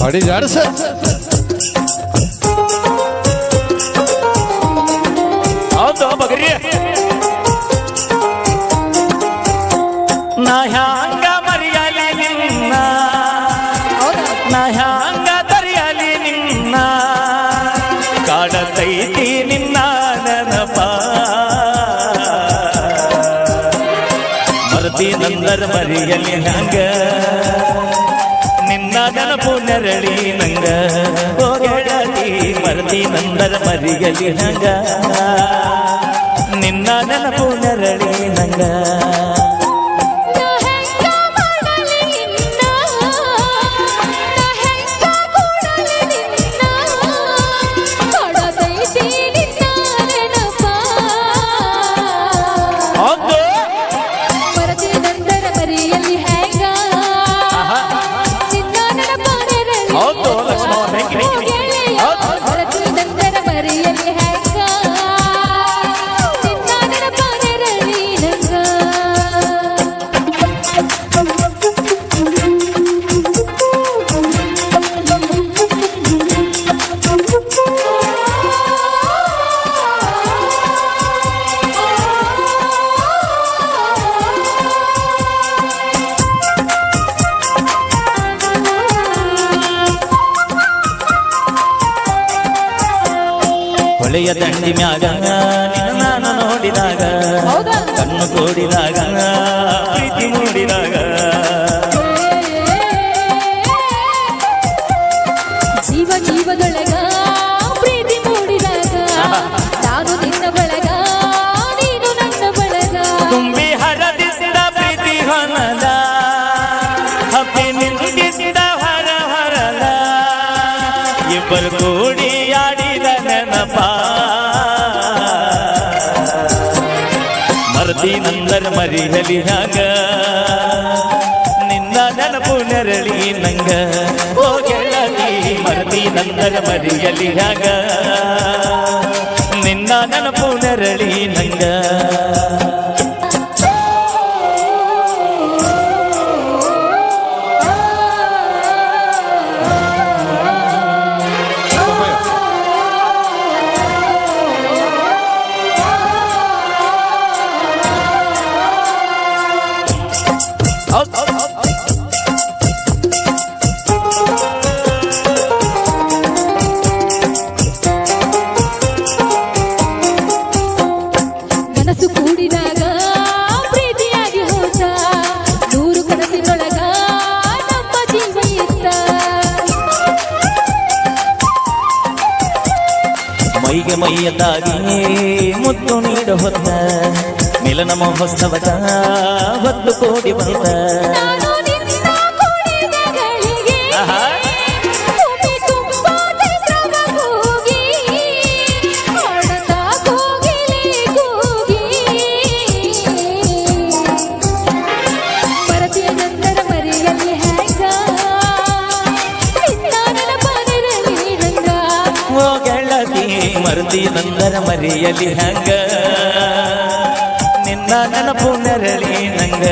ಅಡಿ ಜಾಡ್ಸ ಹೌದು ಬಗರಿ ನಾ ಹ್ಯಾಂಗ ಮರಿಯಲಿ ನಿನ್ನ ನಾ ಹ್ಯಾಂಗ ತರಿಯಲಿ ನಿನ್ನ ಕಾಡತೈತಿ ನಿನ್ನ ನೆನಪ ಮರತಿ ನಂದರ ಮರಿಯಲಿ ಹ್ಯಾಂಗ ನಿನ್ನ ನೆನಪು ನೆರಳಿ ನಂಗ ಓ ಗೆಳತಿ ಮರತಿ ನಂದರ ಮರಿಯಲಿ ಹ್ಯಾಂಗ ನಿನ್ನ ನೆನಪು ನೆರಳಿ ನಂಗ ಹೊಳೆಯ ದಂಡಿ ಮ್ಯಾಗ ನಿನ್ನ ನಾನು ನೋಡಿದಾಗ ಕಣ್ಣು ಕೂಡಿದಾಗ ಪ್ರೀತಿ ಮೂಡಿದಾಗ ಜೀವ ಜೀವದೊಳಗ ಪ್ರೀತಿ ಮೂಡಿದಾಗ ನಾನು ನಿನ್ನ ಬಳಗ ನೀನು ನನ್ನ ಬಳಗ ತುಂಬಿ ಹರದಿದ್ದ ಪ್ರೀತಿ ಹೊನದ ಹಪ್ಪಿ ನಿಂತಿದ್ದ ಹರ ಹರದ ಇಬ್ಬರು ಕೂಡಿ ಆಡಿದ ನೆನಪ ಮರತಿ ನಂದರ ಮರಿಯಲಿ ಹ್ಯಾಂಗ ನಿನ್ನ ನೆನಪು ನೆರಳಿ ನಂಗ ಓ ಗೆಳತಿ ಮರತಿ ನಂದರ ಮರಿಯಲಿ ಹ್ಯಾಂಗ ನಿನ್ನ ನೆನಪು ನೆರಳಿ ನಂಗ ಮನಸ್ಸು ಕೂಡಿದಾಗ ಪ್ರೀತಿಯಾಗಿ ಹೋದ ನೂರು ಕನಸಿನೊಳಗ ನಮ್ಮ ಜೀವ ಇತ್ತ ಮೈಗೆ ಮೈಯದಾಗಿ ಮುತ್ತು ನೀಡ ಹೊತ್ತ ಮಿಲನ ಮಹೋತ್ಸವದ ಹೊತ್ತು ಕೋಡಿ ಬಂದ ನಾನು ನಿನ್ನ ಕೂಡಿದ ಗಳಿಗೆ ಭೂಮಿ ತುಂಬ ಚೈತ್ರವ ಕೂಗಿ ಹಾಡತಾ ಕೋಗಿಲೆ ಕೂಗಿ ಮರತಿಯ ನಂದರ ಮರಿಯಲಿ ಹ್ಯಾಂಗ ನಿನ್ನ ನೆನಪ ನೆರಳಿ ನಂಗ ಓ ಗೆಳತಿ ಮರತಿ ನಂದರ ಮರಿಯಲಿ ಹ್ಯಾಂಗ ನಿನ್ನ ನೆನಪು ನೆರಳಿ ನಂಗ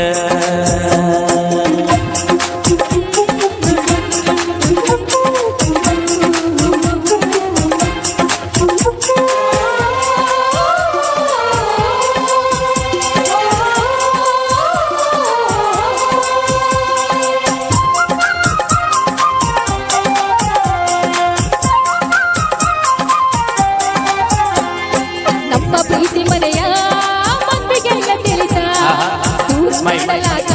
ನಮ್ಮ ಪ್ರೀತಿ ಮನೆಯ ಮಂದಿಗೆಲ್ಲ ತಿಳಿತ ಮಾಡಲಾಗ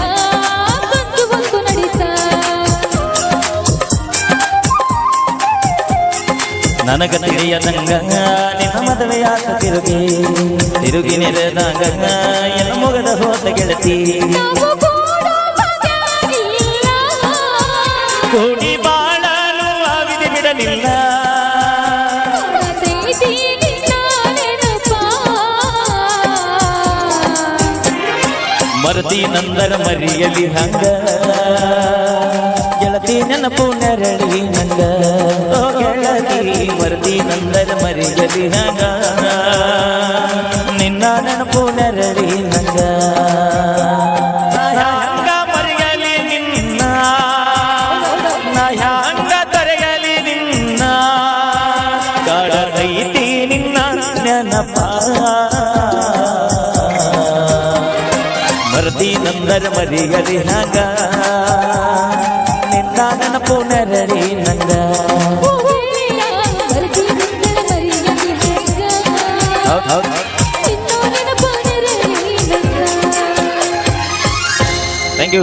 ಒಂದು ನಡೀತ ನನಗ ತಿಳಿಯದಂಗ ನಿನ್ನ ಮದುವೆಯಾತ ತಿರುಗಿ ತಿರುಗಿ ನೆರೆದಾಗ ಎಲ್ಲ ಮುಗದ ಹೋದ ಗೆಳತಿ ನಾವು ಕೂಡೋ ಬಗೆಯಿಲ್ಲ. ಕೂಡಿ ಬಾಳಲು ಆವಿದೆ ಬಿಡಲಿಲ್ಲ ಕಾಣತೈತಿ ನಿನ್ನ ನೆನಪ. ಮರತಿ ನಂದರ ಮರಿಯಲಿ ಹಂಗ ಗೆಳತಿ ನೆನಪು ನೆರಳಿ ನಂಗ ಓ ಗೆಳತಿ ಮರತಿ ನಂದರ ಮರಿಯಲಿ ಹಂಗ ನಿನ್ನ ನೆನಪು ನೆರಳಿ ನಂಗ ನಾ ಹ್ಯಾಂಗ ಮರಿಯಲಿ ನಿನ್ನ ನಾ ಹ್ಯಾಂಗ ತರ ನೆನಪ ಮರದಿ ನಂದರ ಮರಿಯಲಿ ಹಂಗ ನಿನ್ನ ನೆನಪು ನೆರಳಿ ನಂಗ ಥ್ಯಾಂಕ್ ಯು.